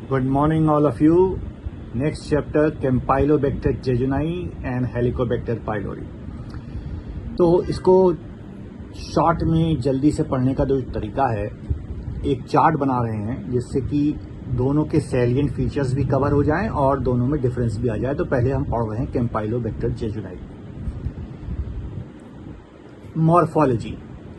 Good morning, all of you. Next chapter, Campylobacter jejuni and Helicobacter pylori. तो इसको short में जल्दी से पढ़ने का जो तरीका है, एक चार्ट बना रहे हैं जिससे कि दोनों के सैलिएंट फीचर्स भी कवर हो जाएं और दोनों में डिफरेंस भी आ जाए। तो पहले हम पढ़ रहे हैं कैम्पाइलोबैक्टर जेजुनी। मॉर्फोलॉजी,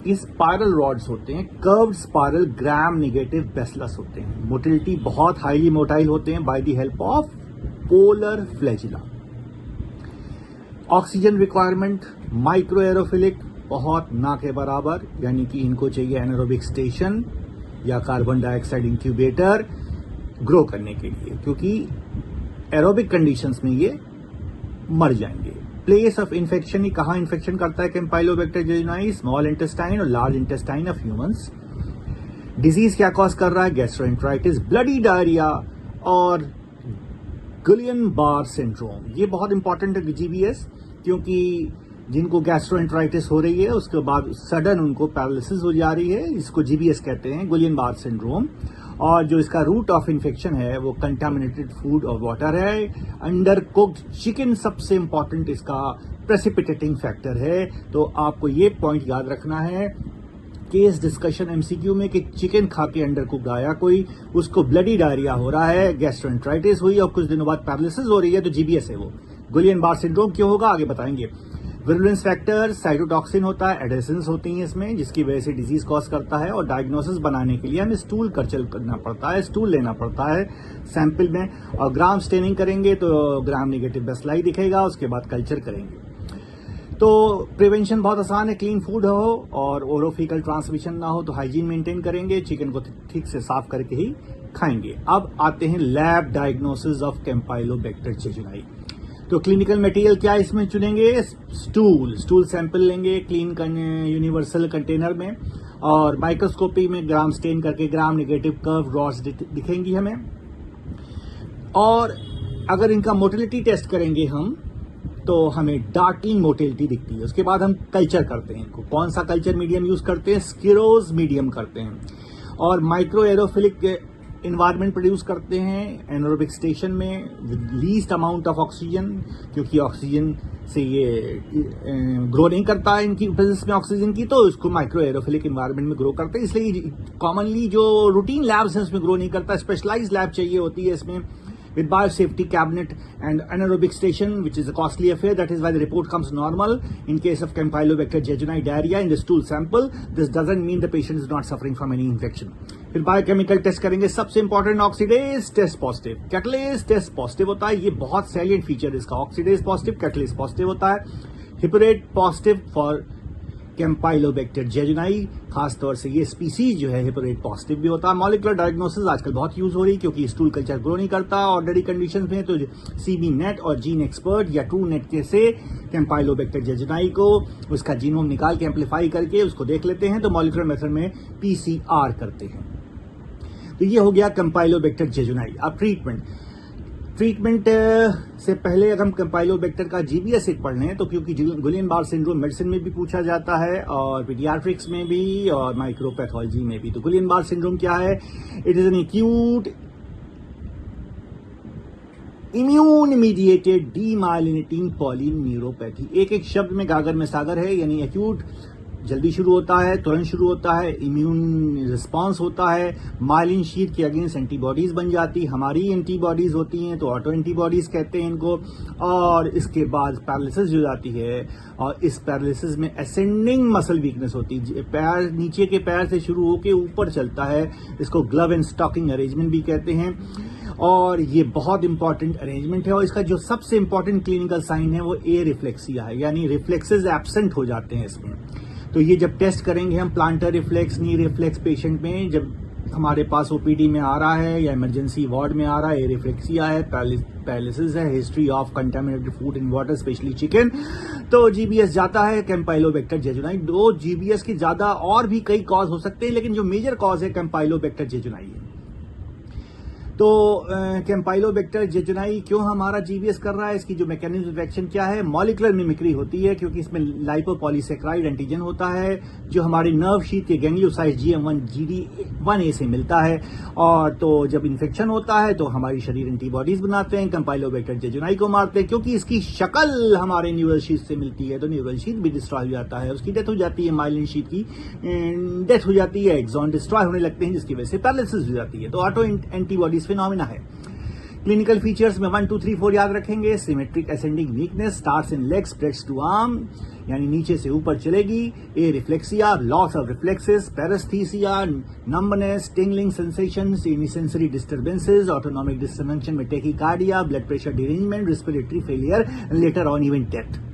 ये स्पाइरल रॉड्स होते हैं, curved spiral gram negative bacillus होते हैं। मोटिलिटी बहुत हाईली मोटाइल होते हैं by the help of polar flagella. Oxygen requirement micro aerophilic, बहुत ना के बराबर, यानी कि इनको चाहिए एनारोबिक स्टेशन या कार्बन डाइऑक्साइड इंक्यूबेटर ग्रो करने के लिए, क्योंकि एरोबिक कंडीशंस में ये मर जाएंगे। प्लेस ऑफ इन्फेक्शन, ही कहां इन्फेक्शन करता है कैम्पाइलोबैक्टर जेजुनी? स्मॉल इंटेस्टाइन और large intestine of humans. Disease क्या कॉज कर रहा है? गैस्ट्रोएंटेराइटिस, ब्लडी डायरिया और गुलियन बार सिंड्रोम। ये बहुत इंपॉर्टेंट है जीबीएस, क्योंकि जिनको गैस्ट्रोएंटेराइटिस हो रही है उसके बाद सडन उनको पैरालिसिस हो जा रही है, इसको जीबीएस कहते हैं, गुलियन बार सिंड्रोम। और जो इसका रूट ऑफ इन्फेक्शन है वो कंटामिनेटेड फूड और वाटर है। अंडर कुक्ड चिकन सबसे इंपॉर्टेंट इसका प्रेसिपिटेटिंग फैक्टर है। तो आपको ये पॉइंट याद रखना है केस डिस्कशन एमसीक्यू में कि चिकन खा के अंडर कुक्ड आया कोई, उसको ब्लडी डायरिया हो रहा है, गैस्ट्रोएंटेराइटिस हुई और कुछ दिनों बाद पैरालिसिस हो रही है, तो जीबीएस है वो। गुलियन बार सिंड्रोम क्यों होगा आगे बताएंगे। विरुलेंस फैक्टर, साइटोटॉक्सिन होता है, एडेसेंस होती हैं इसमें, जिसकी वजह से डिजीज कॉज करता है। और डायग्नोसिस बनाने के लिए हमें स्टूल कल्चर करना पड़ता है, स्टूल लेना पड़ता है सैंपल में, और ग्राम स्टेनिंग करेंगे तो ग्राम नेगेटिव बेसिलाई दिखेगा, उसके बाद कल्चर करेंगे। तो प्रिवेंशन बहुत आसान है, क्लीन फूड हो और ओरोफिकल ट्रांसमिशन ना हो, तो हाइजीन मेंटेन करेंगे, चिकन को ठीक से साफ करके ही खाएंगे। अब आते हैं लैब डायग्नोसिस ऑफ कैम्पाइलोबैक्टर जेजुनी। तो क्लिनिकल मटेरियल क्या इसमें चुनेंगे? स्टूल सैंपल लेंगे क्लीन यूनिवर्सल कंटेनर में, और माइक्रोस्कोपी में ग्राम स्टेन करके ग्राम नेगेटिव कर्व रॉड्स दिखेंगी हमें। और अगर इनका मोटिलिटी टेस्ट करेंगे हम तो हमें डार्कलिंग मोटिलिटी दिखती है। उसके बाद हम कल्चर करते हैं इनको। कौन सा कल्चर मीडियम यूज करते हैं? स्किरोज मीडियम करते हैं, और माइक्रो एरोफिलिक इन्वायरमेंट प्रोड्यूस करते हैं एनारोबिक स्टेशन में with least amount of oxygen, क्योंकि ऑक्सीजन से ये ग्रो नहीं करता है इनकी प्रेजेंस में ऑक्सीजन की, तो इसको माइक्रो एरोफिलिक इन्वायरमेंट में ग्रो करते हैं। इसलिए कॉमनली जो रूटीन लैब्स हैं उसमें ग्रो नहीं करता, स्पेशलाइज्ड लैब चाहिए होती है इसमें with biosafety cabinet and anaerobic station, which is a costly affair. That is why the report comes normal in case of Campylobacter jejuni diarrhea in the stool sample. This doesn't mean the patient is not suffering from any infection. फिर biochemical test करेंगे। सबसे important oxidase test positive, catalase test positive होता है। ये बहुत salient feature है इसका, oxidase positive, catalase positive होता है। हिपरेट पॉजिटिव फॉर कैम्पाइलोबैक्टर जेजुनी, खासतौर से ये स्पीसीज जो है हिपरेट पॉजिटिव भी होता है। मॉलिक्यूलर डायग्नोसिस आजकल बहुत यूज हो रही है, क्योंकि स्टूल कल्चर ग्रो नहीं करता ऑर्डिनरी कंडीशंस में, तो सीबी नेट और जीन एक्सपर्ट या ट्रू नेट के से कैम्पाइलोबैक्टर जेजुनी को उसका जीनोम निकाल के एम्पलीफाई करके उसको देख लेते हैं, तो मॉलिक्यूलर मेथड में पीसीआर करते हैं। तो ये हो गया कैम्पाइलोबैक्टर जेजुनी। अब ट्रीटमेंट से पहले अगर हम कैम्पाइलोबैक्टर का जीबीएस एक पढ़ लें, तो क्योंकि गुलियन बार सिंड्रोम मेडिसिन में भी पूछा जाता है और पीडियाट्रिक्स में भी और माइक्रोपैथोलॉजी में भी। तो गुलियन बार सिंड्रोम क्या है? It is an acute immune mediated demyelinating polyneuropathy. एक एक शब्द में गागर में सागर है, यानी एक्यूट जल्दी शुरू होता है, तुरंत शुरू होता है, इम्यून रिस्पांस होता है, माइलिन शीट के अगेंस्ट एंटीबॉडीज बन जाती, हमारी एंटीबॉडीज होती हैं तो ऑटो एंटीबॉडीज कहते हैं इनको, और इसके बाद पैरालिसिस हो जाती है, और इस पैरालिसिस में असेंडिंग मसल वीकनेस होती है, पैर नीचे के पैर से शुरू होकर ऊपर चलता है, इसको ग्लव एंड स्टॉकिंग अरेंजमेंट भी कहते हैं। और ये बहुत इंपॉर्टेंट अरेंजमेंट है, और इसका जो सबसे इंपॉर्टेंट क्लिनिकल साइन है वो ए रिफ्लेक्सिया है, यानी रिफ्लेक्सेस एब्सेंट हो जाते हैं इसमें। तो ये जब टेस्ट करेंगे हम प्लांटर रिफ्लेक्स, नी रिफ्लेक्स पेशेंट में, जब हमारे पास ओपीडी में आ रहा है या इमरजेंसी वार्ड में आ रहा है, रिफ्लेक्सिया है, पैरालिसिस है, history of contaminated food in water specially chicken, तो जीबीएस जाता है कैम्पाइलोबैक्टर जेजुनी। दो जीबीएस की ज्यादा और भी कई कॉज हो सकते हैं, लेकिन जो मेजर कॉज है कैम्पाइलोबैक्टर जेजुनी है। तो कैम्पाइलोबैक्टर जेजुनाई क्यों हमारा जीबीएस कर रहा है, इसकी जो मैकेनिज्म ऑफ एक्शन क्या है, मॉलिक्यूलर मिमिक्री होती है क्योंकि इसमें लाइपोपॉलीसेक्राइड एंटीजन होता है जो हमारी नर्व शीट के गैंग्लियोसाइट GM1 GD1A से मिलता है। और तो जब इन्फेक्शन होता है तो हमारी शरीर एंटीबॉडीज बनाते हैं, कैम्पाइलोबैक्टर जेजुनाई को मारते हैं क्योंकि इसकी शक्ल हमारे न्यूरल शीट से मिलती है, तो न्यूरल शीट भी डिस्ट्रॉय हो जाता है, उसकी डेथ हो जाती है, माइलिन शीट की डेथ हो जाती है, एक्सॉन डिस्ट्रॉय होने लगते हैं जिसकी वजह से पैरालिसिस हो जाती है। तो ऑटो एंटीबॉडीज फिनोमिना है। क्लिनिकल फीचर्स में 1 2 3 4 याद रखेंगे। Symmetric ascending weakness, starts in leg, spreads to arm, यानी नीचे से ऊपर चलेगी। Areflexia, loss of reflexes, paraesthesia, numbness, tingling sensations, sensory disturbances, autonomic dysfunction में tachycardia, blood pressure derangement, respiratory failure, later on even death.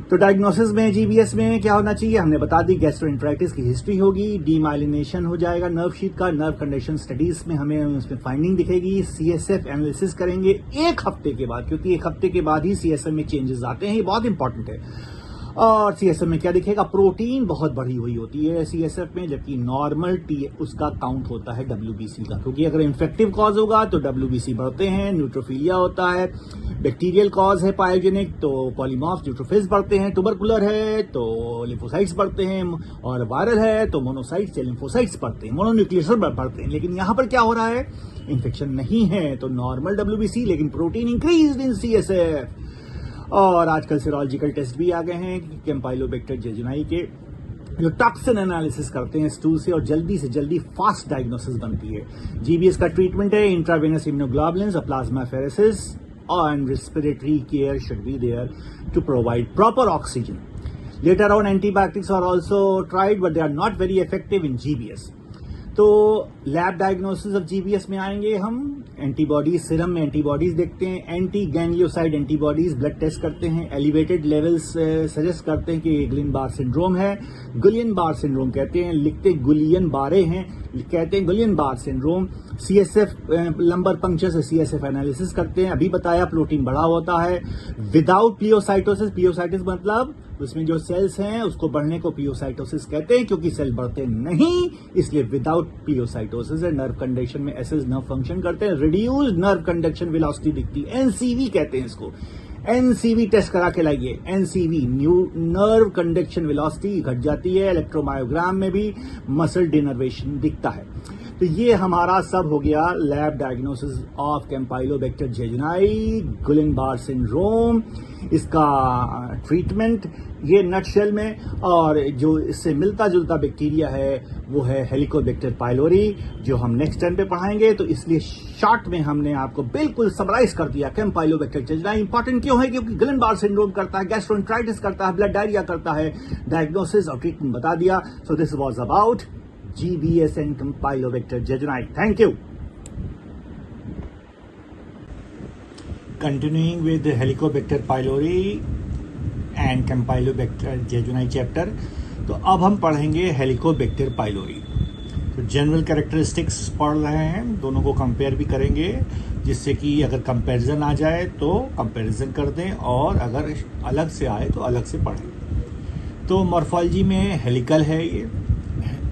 तो diagnosis में GBS में क्या होना चाहिए हमने बता दी, गैस्ट्रोएंटेराइटिस की हिस्ट्री होगी, डीमाइलिनेशन हो जाएगा नर्व शीट का, नर्व कंडीशन स्टडीज में हमें उसमें फाइंडिंग दिखेगी, सीएसएफ एनालिसिस करेंगे 1 हफ्ते के बाद, क्योंकि 1 हफ्ते के बाद ही सीएसएफ में चेंजेस आते हैं, ये बहुत इंपॉर्टेंट है। और सीएसएफ में क्या दिखेगा, प्रोटीन बहुत बढ़ी हुई होती है सीएसएफ में, जबकि नॉर्मल टी उसका काउंट होता है डब्ल्यूबीसी का, क्योंकि अगर इन्फेक्टिव कॉज होगा तो डब्ल्यूबीसी बढ़ते हैं, न्यूट्रोफिलिया होता है, बैक्टीरियल कॉज है पायोजेनिक तो पॉलीमॉर्फ न्यूट्रोफिल्स बढ़ते हैं, ट्यूबरकुलर है तो लिम्फोसाइट्स बढ़ते हैं, और वायरल है तो मोनोसाइट्स या लिम्फोसाइट्स बढ़ते हैं, मोनोन्यूक्लियस बढ़ते हैं। लेकिन यहां पर क्या हो रहा है, इन्फेक्शन नहीं है तो नॉर्मल डब्ल्यूबीसी, लेकिन प्रोटीन इंक्रीज इन सीएसएफ। और आजकल सीरोलॉजिकल टेस्ट भी आ गए हैं कैम्पाइलोबैक्टर जेजुनाई के, जो टॉक्सिन एनालिसिस करते हैं स्टूल से और जल्दी से जल्दी फास्ट डायग्नोसिस बनती है। जीबीएस का ट्रीटमेंट है इंट्रावेनस इम्यूनोग्लोबुलिन्स और plasmapheresis, and respiratory care should be there to provide proper oxygen. Later on, antibiotics are also tried, but they are not very effective in GBS. तो lab diagnosis of GBS में आएंगे हम, antibodies, serum में antibodies देखते हैं, anti ganglioside antibodies, blood test करते हैं, elevated levels suggest करते हैं कि गुलियन बार सिंड्रोम है, गुलियन बार सिंड्रोम कहते हैं, लिखते गुलियन बारे हैं, कहते हैं गुलियन Barre syndrome. CSF lumbar puncture से सीएसएफ एनालिसिस करते हैं, अभी बताया प्रोटीन बढ़ा होता है विदाउट प्लियोसाइटोसिस, प्लियोसाइटिस मतलब उसमें जो सेल्स हैं उसको बढ़ने को प्लियोसाइटोसिस कहते हैं, क्योंकि सेल बढ़ते नहीं इसलिए विदाउट प्लियोसाइटोसिस है। नर्व कंडक्शन में एसएस नर्व फंक्शन करते हैं, रिड्यूस्ड नर्व कंडक्शन वेलोसिटी दिखती है, एनसीवी कहते हैं इसको, एनसीवी टेस्ट करा के लाइए, एनसीवी नर्व कंडक्शन वेलोसिटी घट जाती है, इलेक्ट्रोमायोग्राम में भी मसल डिनर्वेशन दिखता है। तो ये हमारा सब हो गया lab diagnosis of Campylobacter jejuni, Guillain Barre syndrome, इसका ट्रीटमेंट ये नटशेल में। और जो इससे मिलता जुलता बैक्टीरिया है वो है हेलिकोबैक्टर पाइलोरी, जो हम नेक्स्ट टाइम पे पढ़ाएंगे। तो इसलिए शॉर्ट में हमने आपको बिल्कुल समराइज कर दिया कैम्पाइलोबैक्टर जेजुनाई इंपॉर्टेंट क्यों है, क्योंकि गुलियन बार सिंड्रोम करता है, गैस्ट्रोएंटेराइटिस करता है, ब्लड डायरिया करता है, डायग्नोसिस और ट्रीटमेंट बता दिया। So this was about GBS and Campylobacter jejuni. Thank you. Continuing with the Helicobacter pylori and Campylobacter jejuni chapter, तो अब हम पढ़ेंगे Helicobacter pylori। तो जनरल कैरेक्टरिस्टिक्स पढ़ रहे हैं, दोनों को कंपेयर भी करेंगे, जिससे कि अगर कंपैरिजन आ जाए तो कंपैरिजन कर दें और अगर अलग से आए तो अलग से पढ़ें। तो मॉर्फोलॉजी में हेलिकल है ये,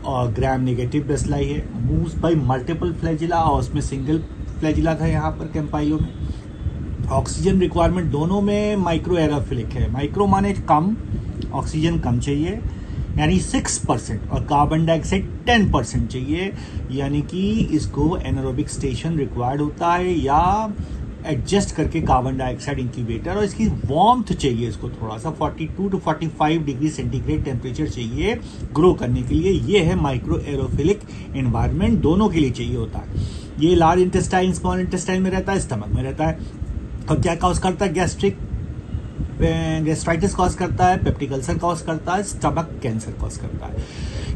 और ग्राम नेगेटिव बेसलाई है, मूव्स बाय मल्टीपल फ्लैजिला और उसमें सिंगल फ्लैजिला था यहाँ पर कैम्पाइलो में। ऑक्सीजन रिक्वायरमेंट दोनों में माइक्रो एरोफिलिक है, माइक्रो माने कम, ऑक्सीजन कम चाहिए यानी 6%, और कार्बन डाइऑक्साइड 10% चाहिए, यानी कि इसको एनारोबिक स्टेशन रिक्वायर्ड होता है या एडजस्ट करके कार्बन डाइऑक्साइड इंक्यूबेटर, और इसकी वार्मथ चाहिए इसको थोड़ा सा 42 to 45 डिग्री सेंटीग्रेड टेम्परेचर चाहिए ग्रो करने के लिए। ये है माइक्रो एरोफिलिक एनवायरनमेंट, दोनों के लिए चाहिए होता है। ये लार्ज इंटेस्टाइन, स्मॉल इंटेस्टाइन में रहता है, स्टमक में रहता है। और क्या कॉज करता है, गैस्ट्राइटिस कॉज करता है, पेप्टिक अल्सर कॉज करता है, स्टमक कैंसर कॉज करता है।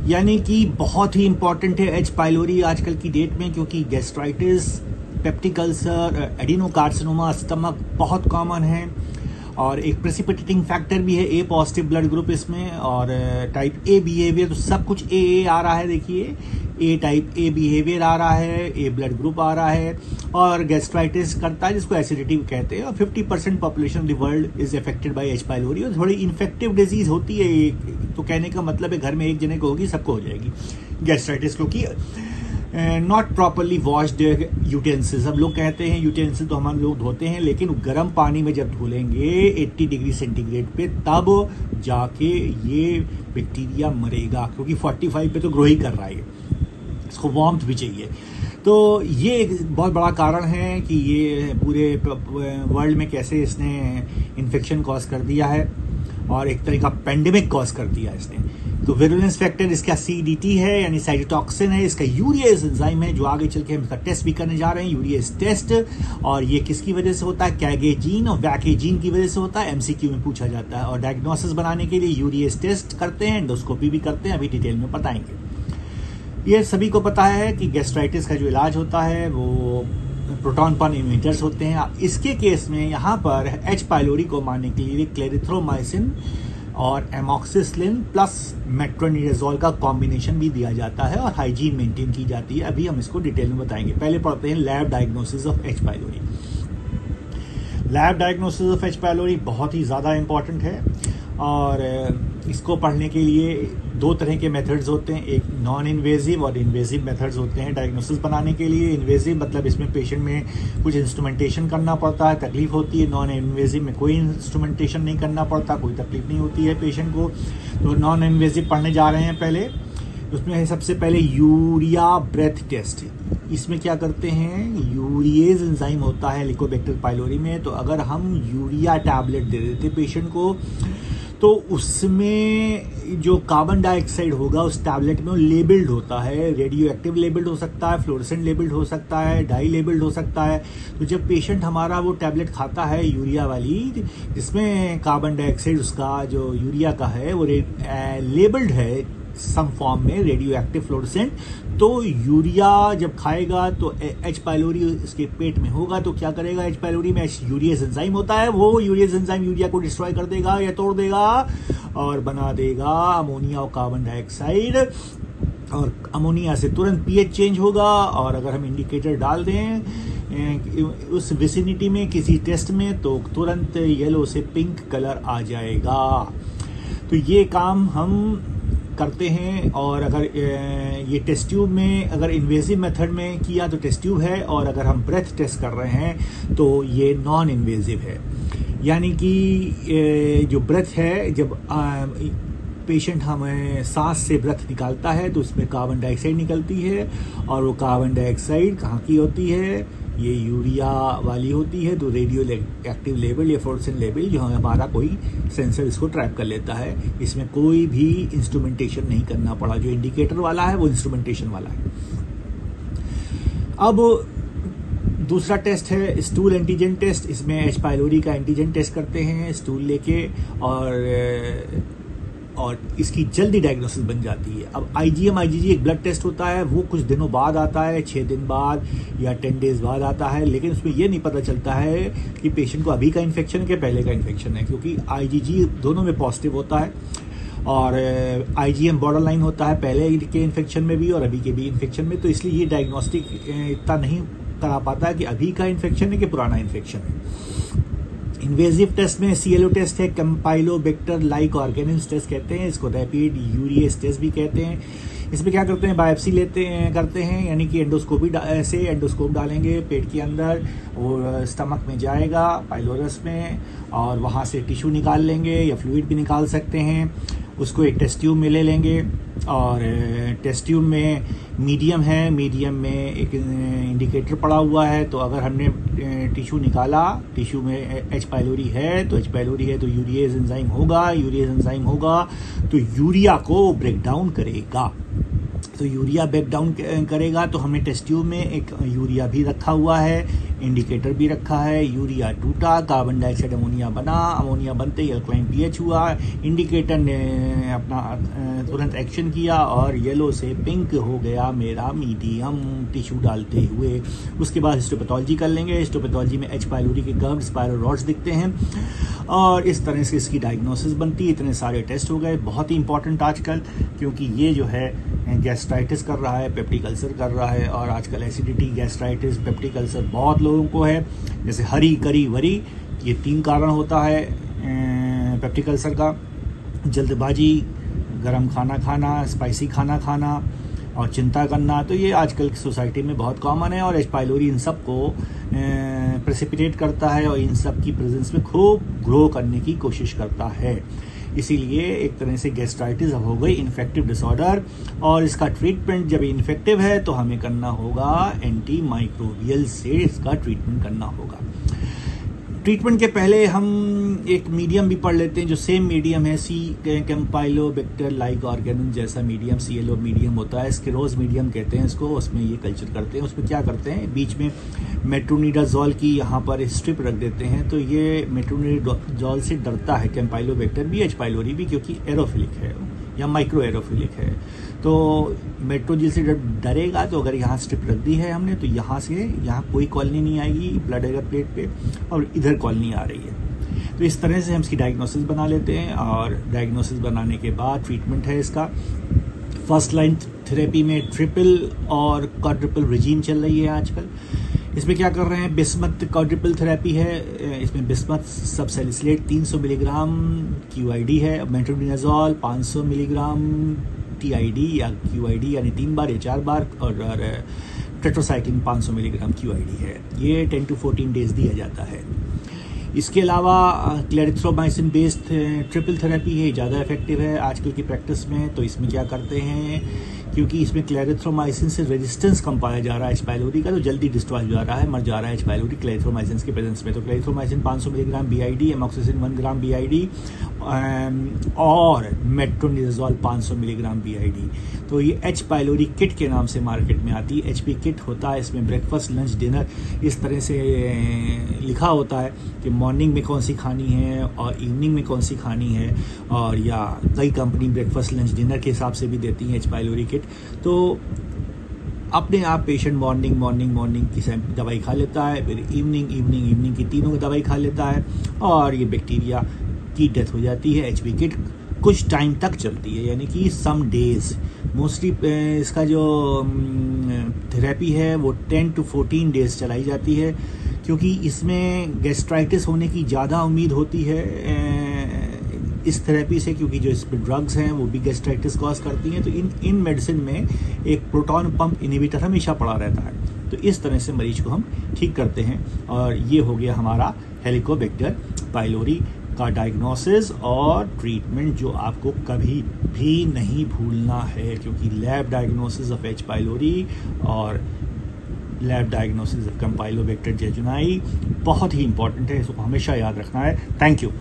यानी कि बहुत ही इंपॉर्टेंट है एच पाइलोरी आजकल की डेट में, क्योंकि gastritis, peptic ulcer, adenocarcinoma, stomach बहुत कॉमन है, और एक प्रेसिपिटेटिंग फैक्टर भी है ए पॉजिटिव ब्लड ग्रुप इसमें, और टाइप ए बिहेवियर, तो सब कुछ ए आ रहा है, देखिए ए टाइप ए बिहेवियर आ रहा है, ए ब्लड ग्रुप आ रहा है, और गैस्ट्राइटिस करता है जिसको एसिडिटी कहते हैं, और 50% population of the world is affected by H pylori. और थोड़ी इन्फेक्टिव डिजीज होती है, तो कहने का मतलब है घर में एक जने को होगी सबको हो जाएगी गैस्ट्राइटिस, क्योंकि नॉट प्रॉपरली वॉश्ड यूटेंसिल्स। हम लोग कहते हैं यूटेंसिल तो हम लोग धोते हैं, लेकिन गर्म पानी में जब धुलेंगे 80 डिग्री सेंटीग्रेड पे, तब जाके ये बैक्टीरिया मरेगा, क्योंकि 45 पे तो ग्रो ही कर रहा है, इसको वार्मथ भी चाहिए। तो ये एक बहुत बड़ा कारण है कि ये पूरे वर्ल्ड में कैसे इसने इन्फेक्शन कॉज कर दिया है और एक तरह का पेंडेमिक कॉज कर दिया इसने। तो विरुलेंस फैक्टर इसका CDT है, यानी साइटोटॉक्सिन है, इसका यूरिएज एंजाइम है, जो आगे चल के हम इसका टेस्ट भी करने जा रहे हैं, यूरिएज टेस्ट। और ये किसकी वजह से होता है? कैगे जीन और वैके जीन की वजह से होता है। MCQ में पूछा जाता है। और डायग्नोसिस बनाने के लिए यूरिएज टेस्ट करते हैं, एंडोस्कोपी भी करते हैं, अभी डिटेल में बताएंगे। ये सभी को पता है कि गैस्ट्राइटिस का जो इलाज होता है वो प्रोटॉन पंप इमिटर्स होते हैं। इसके केस में यहाँ पर H. पाइलोरी को मारने के लिए क्लेरिथ्रोमाइसिन और एमॉक्सिसिलिन प्लस मेट्रोनिडाजोल का कॉम्बिनेशन भी दिया जाता है और हाइजीन मेंटेन की जाती है। अभी हम इसको डिटेल में बताएंगे। पहले पढ़ते हैं lab diagnosis of H. Pylori. Lab diagnosis of H. Pylori बहुत ही ज़्यादा इम्पॉर्टेंट है और इसको पढ़ने के लिए दो तरह के मेथड्स होते हैं, एक नॉन इन्वेजिव और इन्वेजिव मेथड्स होते हैं डायग्नोसिस बनाने के लिए। इन्वेजिव मतलब इसमें पेशेंट में कुछ इंस्ट्रूमेंटेशन करना पड़ता है, तकलीफ होती है। नॉन इन्वेजिव में कोई इंस्ट्रूमेंटेशन नहीं करना पड़ता, कोई तकलीफ नहीं होती है पेशेंट को। तो नॉन इन्वेजिव पढ़ने जा रहे हैं पहले। उसमें सबसे पहले यूरिया ब्रेथ टेस्ट। इसमें क्या करते हैं, यूरिएज एंजाइम होता है हेलिकोबैक्टर पाइलोरी में। तो अगर हम यूरिया टैबलेट दे देते पेशेंट को, तो उसमें जो कार्बन डाइऑक्साइड होगा उस टैबलेट में वो लेबल्ड होता है। रेडियो एक्टिव लेबल्ड हो सकता है, फ्लोरेसेंट लेबल्ड हो सकता है, डाई लेबल्ड हो सकता है। तो जब पेशेंट हमारा वो टैबलेट खाता है यूरिया वाली, जिसमें कार्बन डाइऑक्साइड उसका जो यूरिया का है वो लेबल्ड है सम फॉर्म में, रेडियो एक्टिव फ्लोरेसेंट, तो यूरिया जब खाएगा तो H. पाइलोरी इसके पेट में होगा तो क्या करेगा, H. पाइलोरी में यूरिएज एंजाइम होता है, वो यूरिएज एंजाइम यूरिया को डिस्ट्रॉय कर देगा या तोड़ देगा और बना देगा अमोनिया और कार्बन डाइऑक्साइड। और अमोनिया से तुरंत pH चेंज होगा। और अगर हम इंडिकेटर डाल दें उस विसिनिटी में किसी टेस्ट में, तो तुरंत येलो से पिंक कलर आ जाएगा। तो ये काम हम करते हैं। और अगर ये टेस्ट ट्यूब में, अगर इन्वेजिव मेथड में किया तो टेस्ट ट्यूब है, और अगर हम ब्रेथ टेस्ट कर रहे हैं तो ये नॉन इन्वेजिव है। यानी कि जो ब्रेथ है, जब पेशेंट हमें सांस से ब्रेथ निकालता है तो उसमें कार्बन डाइऑक्साइड निकलती है, और वो कार्बन डाइऑक्साइड कहाँ की होती है, ये यूरिया वाली होती है। तो रेडियो एक्टिव लेवल या फ्लोरेसेंट लेवल, जो हमारा कोई सेंसर इसको ट्रैप कर लेता है। इसमें कोई भी इंस्ट्रूमेंटेशन नहीं करना पड़ा। जो इंडिकेटर वाला है वो इंस्ट्रूमेंटेशन वाला है। अब दूसरा टेस्ट है स्टूल एंटीजन टेस्ट। इसमें H. पाइलोरी का एंटीजन टेस्ट करते हैं स्टूल लेके, और इसकी जल्दी डायग्नोसिस बन जाती है। अब IgM IgG एक ब्लड टेस्ट होता है, वो कुछ दिनों बाद आता है, 6 दिन बाद या 10 डेज बाद आता है, लेकिन उसमें ये नहीं पता चलता है कि पेशेंट को अभी का इन्फेक्शन है कि पहले का इन्फेक्शन है, क्योंकि IgG दोनों में पॉजिटिव होता है और IgM बॉर्डर लाइन होता है, पहले के इन्फेक्शन में भी और अभी के भी इन्फेक्शन में। तो इसलिए ये डायग्नोस्टिक इतना नहीं करा पाता है कि अभी का इन्फेक्शन है कि पुराना इन्फेक्शन है। इन्वेजिव टेस्ट में CLO टेस्ट है, कैम्पाइलोबैक्टर लाइक ऑर्गेनिज्म टेस्ट कहते हैं इसको, रैपिड यूरिएज टेस्ट भी कहते हैं। इसमें क्या करते हैं, बायोप्सी करते हैं, यानी कि एंडोस्कोपी से एंडोस्कोप डालेंगे पेट के अंदर, वो स्टमक में जाएगा पाइलोरस में, और वहाँ से टिश्यू निकाल लेंगे या फ्लूइड भी निकाल सकते हैं। उसको एक टेस्ट ट्यूब में ले लेंगे, और टेस्ट ट्यूब में मीडियम है, मीडियम में एक इंडिकेटर पड़ा हुआ है। तो अगर हमने टिश्यू निकाला, टिश्यू में H. पाइलोरी है तो H. पाइलोरी है तो यूरिएज एंजाइम होगा, यूरिएज एंजाइम होगा तो यूरिया को ब्रेक डाउन करेगा। तो यूरिया ब्रेक डाउन करेगा, तो हमने टेस्ट ट्यूब में एक यूरिया भी रखा हुआ है, इंडिकेटर भी रखा है। यूरिया टूटा, कार्बन डाइऑक्साइड अमोनिया बना, अमोनिया बनते ही अल्कलाइन pH हुआ, इंडिकेटर ने अपना तुरंत एक्शन किया और येलो से पिंक हो गया मेरा मीडियम टिश्यू डालते हुए। उसके बाद हिस्टोपैथोलॉजी कर लेंगे। हिस्टोपैथोलॉजी में H. पाइलोरी के कर्व स्पाइरल रॉड्स दिखते हैं, और इस तरह से इसकी डायग्नोसिस बनती है। इतने सारे टेस्ट हो गए, बहुत ही इंपॉर्टेंट आजकल, क्योंकि ये जो है गैस्ट्राइटिस कर रहा है, पेप्टिक अल्सर कर रहा है, और आजकल एसिडिटी, गैस्ट्राइटिस, पेप्टिक अल्सर बहुत लोगों को है। जैसे हरी, करी, वरी, ये 3 कारण होता है पेप्टिक अल्सर का। जल्दबाजी, गरम खाना खाना, स्पाइसी खाना खाना, और चिंता करना, तो ये आजकल की सोसाइटी में बहुत कॉमन है। और एच पाइलोरी इन सब को प्रेसिपिटेट करता है और इन सब की प्रेजेंस में खूब ग्रो करने की कोशिश करता है। इसीलिए एक तरह से गैस्ट्राइटिस अब हो गई इन्फेक्टिव डिसऑर्डर, और इसका ट्रीटमेंट जब इन्फेक्टिव है तो हमें करना होगा एंटी माइक्रोबियल से इसका ट्रीटमेंट करना होगा। ट्रीटमेंट के पहले हम एक मीडियम भी पढ़ लेते हैं जो सेम मीडियम है, सी कैम्पाइलोबैक्टर लाइक ऑर्गेनिज्म जैसा मीडियम, CLO मीडियम होता है, स्क्लेरोज मीडियम कहते हैं इसको। उसमें ये कल्चर करते हैं, उसमें क्या करते हैं, बीच में मेट्रोनिडाजोल की यहाँ पर स्ट्रिप रख देते हैं। तो ये मेट्रोनिडाजोल से डरता है कैम्पाइलोबैक्टर भी, एच पाइलोरी भी, क्योंकि एरोफिलिक है या माइक्रो एरोफिलिक है। तो मेट्रोजिल से डरेगा, तो अगर यहाँ स्ट्रिप रख दी है हमने तो यहाँ से यहाँ कोई कॉलोनी नहीं आएगी ब्लड एगर प्लेट पे, और इधर कॉलोनी आ रही है। तो इस तरह से हम इसकी डायग्नोसिस बना लेते हैं, और डायग्नोसिस बनाने के बाद ट्रीटमेंट है इसका। फर्स्ट लाइन थेरेपी में ट्रिपल और क्वाड्रुपल रेजीम चल रही है आजकल। इसमें क्या कर रहे हैं, बिस्मथ क्वाड्रुपल थेरेपी है। इसमें बिस्मथ सबसैलिसिलेट 300 मिलीग्राम QID है, मेट्रोनिडाजोल 500 मिलीग्राम TID या QID यानी 3 बार या 4 बार, और टेट्रासाइक्लिन 500 मिलीग्राम QID है। ये 10 to 14 डेज दिया जाता है। इसके अलावा क्लेरिथ्रोमाइसिन बेस्ड ट्रिपल थेरेपी है, ज़्यादा इफेक्टिव है आजकल की प्रैक्टिस में। तो इसमें क्या करते हैं, क्योंकि इसमें क्लेरिथ्रोमाइसिन से रेजिस्टेंस कम पाया जा रहा है एच पाइलोरी का, तो जल्दी डिस्ट्रॉय हो जा रहा है, मर जा रहा है एच पाइलोरी क्लेरिथ्रोमाइसिन के प्रेजेंस में। तो क्लेरिथ्रोमाइसिन 500 मिलीग्राम BID, एमॉक्सिसिलिन 1 ग्राम BID और मेट्रोनिडाजोल 500 मिलीग्राम BID। तो ये एच पाइलोरी किट के नाम से मार्केट में आती है। HP किट होता है, इसमें ब्रेकफास्ट लंच डिनर इस तरह से लिखा होता है कि मॉर्निंग में कौन सी खानी है और इवनिंग में कौन सी खानी है, और या कई कंपनी ब्रेकफास्ट लंच डिनर के हिसाब से भी देती हैं एच पाइलोरी किट। तो अपने आप पेशेंट मॉर्निंग की दवाई खा लेता है, फिर इवनिंग की तीनों की दवाई खा लेता है, और ये बैक्टीरिया की डेथ हो जाती है। HP किट कुछ टाइम तक चलती है, यानी कि सम डेज। मोस्टली इसका जो थेरेपी है वो 10 to 14 डेज चलाई जाती है, क्योंकि इसमें गैस्ट्राइटिस होने की ज़्यादा उम्मीद होती है इस थेरेपी से, क्योंकि जो इसमें ड्रग्स हैं वो भी गैस्ट्राइटिस कॉज करती हैं। तो इन मेडिसिन में एक प्रोटॉन पंप इनहिबिटर हमेशा पड़ा रहता है। तो इस तरह से मरीज को हम ठीक करते हैं, और ये हो गया हमारा हेलिकोबैक्टर पाइलोरी का डायग्नोसिस और ट्रीटमेंट, जो आपको कभी भी नहीं भूलना है, क्योंकि lab diagnosis of H pylori और लैब डायग्नोसिस ऑफ कैम्पाइलोबैक्टर जेजुनाई बहुत ही इंपॉर्टेंट है, इसको हमेशा याद रखना है। Thank you.